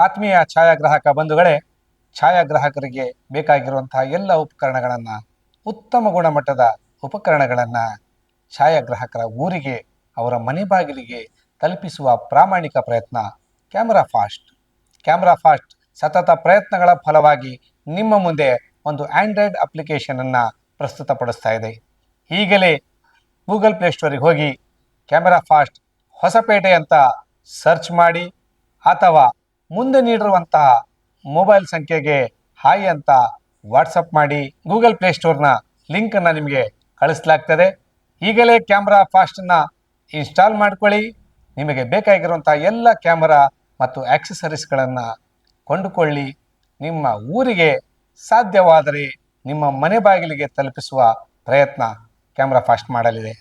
ಆತ್ಮೀಯ ಛಾಯಾಗ್ರಾಹಕ ಬಂಧುಗಳೇ, ಛಾಯಾಗ್ರಾಹಕರಿಗೆ ಬೇಕಾಗಿರುವಂತಹ ಎಲ್ಲ ಉಪಕರಣಗಳನ್ನು, ಉತ್ತಮ ಗುಣಮಟ್ಟದ ಉಪಕರಣಗಳನ್ನು ಛಾಯಾಗ್ರಾಹಕರ ಊರಿಗೆ, ಅವರ ಮನೆ ಬಾಗಿಲಿಗೆ ತಲುಪಿಸುವ ಪ್ರಾಮಾಣಿಕ ಪ್ರಯತ್ನ ಕ್ಯಾಮ್ರಾ ಫಾಸ್ಟ್. ಕ್ಯಾಮ್ರಾ ಫಾಸ್ಟ್ ಸತತ ಪ್ರಯತ್ನಗಳ ಫಲವಾಗಿ ನಿಮ್ಮ ಮುಂದೆ ಒಂದು ಆಂಡ್ರಾಯ್ಡ್ ಅಪ್ಲಿಕೇಶನನ್ನು ಪ್ರಸ್ತುತಪಡಿಸ್ತಾ ಇದೆ. ಈಗಲೇ ಗೂಗಲ್ ಪ್ಲೇಸ್ಟೋರಿಗೆ ಹೋಗಿ ಕ್ಯಾಮ್ರಾ ಫಾಸ್ಟ್ ಹೊಸಪೇಟೆ ಅಂತ ಸರ್ಚ್ ಮಾಡಿ, ಅಥವಾ ಮುಂದೆ ನೀಡಿರುವಂತಹ ಮೊಬೈಲ್ ಸಂಖ್ಯೆಗೆ ಹಾಯ್ ಅಂತ ವಾಟ್ಸಪ್ ಮಾಡಿ. ಗೂಗಲ್ ಪ್ಲೇಸ್ಟೋರ್ನ ಲಿಂಕನ್ನು ನಿಮಗೆ ಕಳಿಸಲಾಗ್ತದೆ. ಈಗಲೇ ಕ್ಯಾಮ್ರಾ ಫಾಸ್ಟನ್ನು ಇನ್ಸ್ಟಾಲ್ ಮಾಡ್ಕೊಳ್ಳಿ. ನಿಮಗೆ ಬೇಕಾಗಿರುವಂಥ ಎಲ್ಲ ಕ್ಯಾಮರಾ ಮತ್ತು ಆಕ್ಸೆಸರೀಸ್ಗಳನ್ನು ಕೊಂಡುಕೊಳ್ಳಿ. ನಿಮ್ಮ ಊರಿಗೆ ಸಾಧ್ಯವಾದರೆ ನಿಮ್ಮ ಮನೆ ಬಾಗಿಲಿಗೆ ತಲುಪಿಸುವ ಪ್ರಯತ್ನ ಕ್ಯಾಮ್ರಾ ಫಾಸ್ಟ್ ಮಾಡಲಿದೆ.